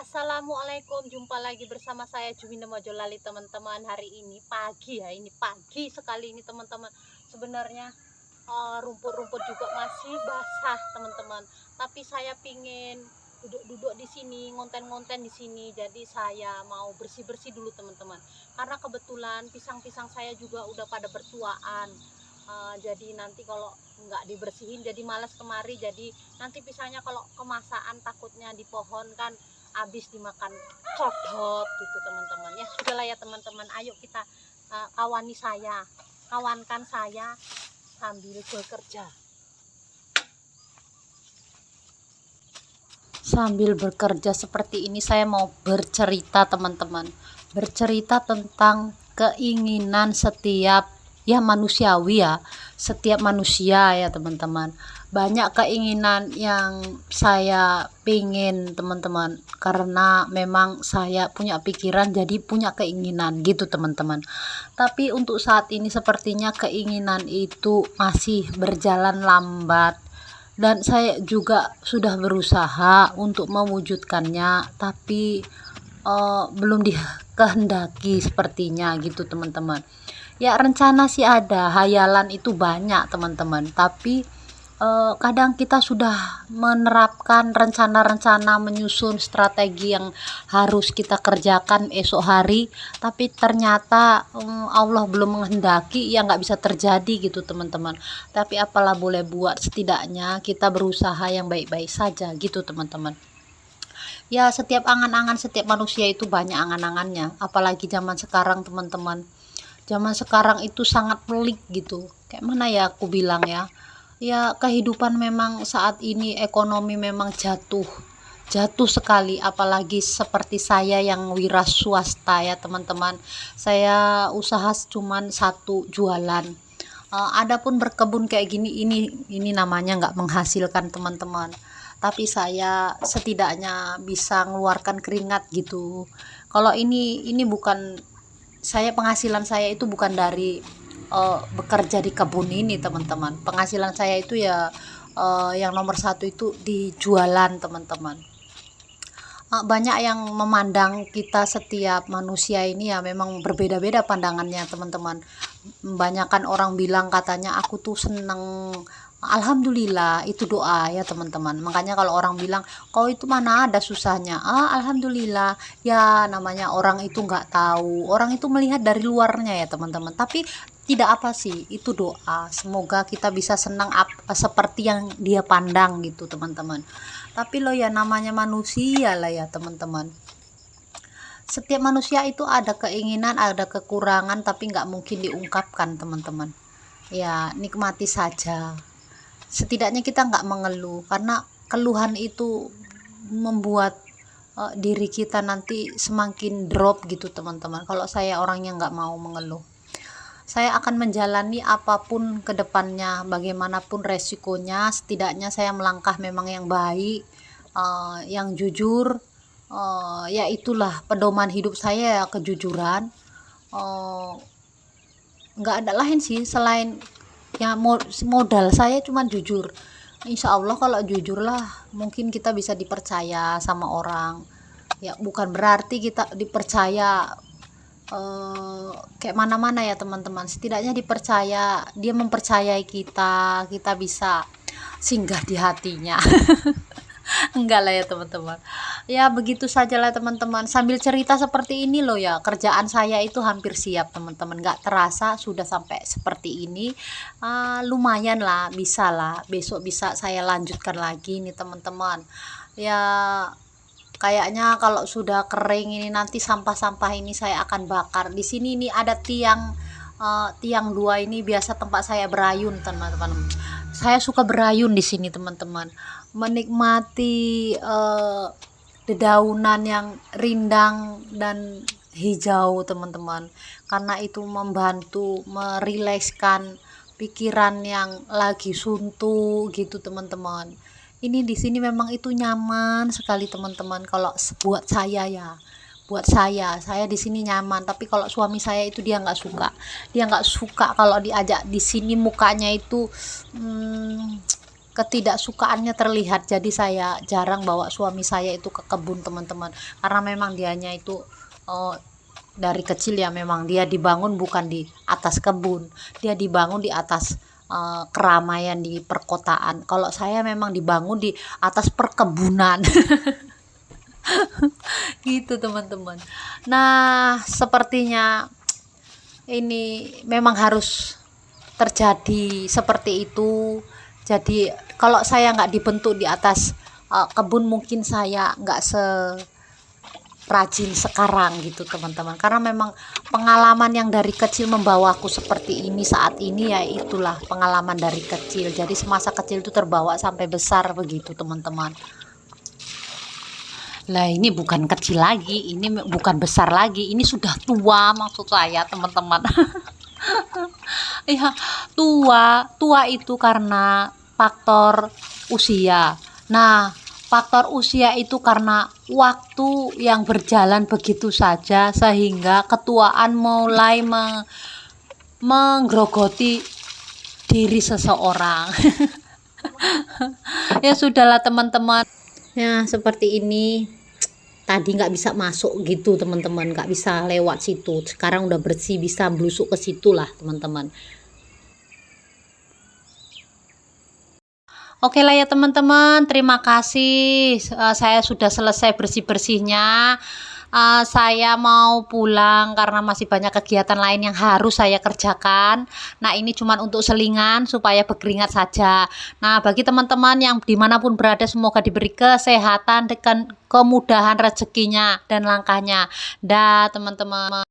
Assalamualaikum, jumpa lagi bersama saya Juminda Mojolali teman-teman. Hari ini pagi ya, ini pagi sekali ini teman-teman. Sebenarnya rumput-rumput juga masih basah teman-teman. Tapi saya pingin duduk-duduk di sini, ngonten-ngonten di sini. Jadi saya mau bersih-bersih dulu teman-teman. Karena kebetulan pisang-pisang saya juga udah pada bertuaan. Jadi nanti kalau nggak dibersihin jadi malas kemari, jadi nanti pisangnya kalau kemasan takutnya di pohon kan habis dimakan codot gitu teman-teman. Ya sudahlah ya teman-teman, ayo kita kawankan saya sambil bekerja. Sambil bekerja seperti ini saya mau bercerita teman-teman, bercerita tentang keinginan setiap ya manusiawi ya, setiap manusia ya teman-teman. Banyak keinginan yang saya pingin teman-teman, karena memang saya punya pikiran jadi punya keinginan gitu teman-teman. Tapi untuk saat ini sepertinya keinginan itu masih berjalan lambat, dan saya juga sudah berusaha untuk mewujudkannya, tapi belum dikehendaki sepertinya gitu teman-teman. Ya rencana sih ada, hayalan itu banyak teman-teman, tapi kadang kita sudah menerapkan rencana-rencana, menyusun strategi yang harus kita kerjakan esok hari, tapi ternyata Allah belum menghendaki, ya nggak bisa terjadi gitu teman-teman. Tapi apalah boleh buat, setidaknya kita berusaha yang baik-baik saja gitu teman-teman. Ya setiap angan-angan setiap manusia itu banyak angan-angannya, apalagi zaman sekarang teman-teman. Zaman sekarang itu sangat pelik gitu, kayak mana ya aku bilang ya, ya kehidupan memang saat ini ekonomi memang jatuh sekali, apalagi seperti saya yang wira swasta ya teman-teman. Saya usaha cuman satu, jualan. Adapun berkebun kayak gini, ini namanya nggak menghasilkan teman-teman, tapi saya setidaknya bisa mengeluarkan keringat gitu. Kalau ini bukan, saya penghasilan saya itu bukan dari bekerja di kebun ini teman-teman. Penghasilan saya itu ya yang nomor satu itu di jualan teman-teman. Banyak yang memandang kita, setiap manusia ini ya memang berbeda-beda pandangannya teman-teman. Banyakan orang bilang katanya aku tuh seneng, alhamdulillah itu doa ya teman-teman. Makanya kalau orang bilang kau itu mana ada susahnya, alhamdulillah ya, namanya orang itu nggak tahu, orang itu melihat dari luarnya ya teman-teman. Tapi tidak apa sih, itu doa, semoga kita bisa senang seperti yang dia pandang gitu teman-teman. Tapi lo ya namanya manusia lah ya teman-teman, setiap manusia itu ada keinginan, ada kekurangan, tapi nggak mungkin diungkapkan teman-teman. Ya nikmati saja, setidaknya kita nggak mengeluh, karena keluhan itu membuat diri kita nanti semakin drop gitu teman-teman. Kalau saya orangnya nggak mau mengeluh, saya akan menjalani apapun ke depannya, bagaimanapun resikonya, setidaknya saya melangkah memang yang baik, yang jujur. Ya itulah pedoman hidup saya ya, kejujuran. Nggak ada lain sih selain ya, modal saya cuma jujur. Insya Allah kalau jujur lah mungkin kita bisa dipercaya sama orang. Ya bukan berarti kita dipercaya kayak mana-mana ya teman-teman, setidaknya dipercaya, dia mempercayai kita, kita bisa singgah di hatinya. Enggak lah ya teman-teman, ya begitu saja lah teman-teman. Sambil cerita seperti ini loh ya, kerjaan saya itu hampir siap teman-teman, nggak terasa sudah sampai seperti ini. Lumayan lah, bisa lah, besok bisa saya lanjutkan lagi nih teman-teman. Ya kayaknya kalau sudah kering ini nanti sampah-sampah ini saya akan bakar. Di sini ini ada tiang dua, ini biasa tempat saya berayun teman-teman. Saya suka berayun di sini teman-teman, menikmati dedaunan yang rindang dan hijau teman-teman, karena itu membantu merilekskan pikiran yang lagi suntuk gitu teman-teman. Ini di sini memang itu nyaman sekali teman-teman. Kalau buat saya ya, buat saya di sini nyaman. Tapi kalau suami saya itu dia nggak suka kalau diajak di sini, mukanya itu ketidaksukaannya terlihat. Jadi saya jarang bawa suami saya itu ke kebun teman-teman, karena memang dianya itu dari kecil ya memang dia dibangun bukan di atas kebun, dia dibangun di atas keramaian di perkotaan. Kalau saya memang dibangun di atas perkebunan. Gitu teman-teman. Nah, sepertinya ini memang harus terjadi seperti itu. Jadi kalau saya nggak dibentuk di atas kebun, mungkin saya nggak rajin sekarang gitu teman-teman, karena memang pengalaman yang dari kecil membawaku seperti ini saat ini, ya itulah pengalaman dari kecil. Jadi semasa kecil itu terbawa sampai besar begitu teman-teman. Lah ini bukan kecil lagi, ini bukan besar lagi, ini sudah tua maksud saya teman-teman. Ya, tua itu karena faktor usia. Nah, faktor usia itu karena waktu yang berjalan begitu saja, sehingga ketuaan mulai menggerogoti diri seseorang. Ya sudahlah teman-teman, ya seperti ini. Tadi nggak bisa masuk gitu teman-teman, nggak bisa lewat situ. Sekarang udah bersih, bisa blusuk ke situ lah teman-teman. Oke lah ya teman-teman, terima kasih. Saya sudah selesai bersih-bersihnya. Saya mau pulang karena masih banyak kegiatan lain yang harus saya kerjakan. Nah ini cuma untuk selingan supaya berkeringat saja. Nah bagi teman-teman yang dimanapun berada, semoga diberi kesehatan dengan kemudahan rezekinya dan langkahnya. Dah teman-teman.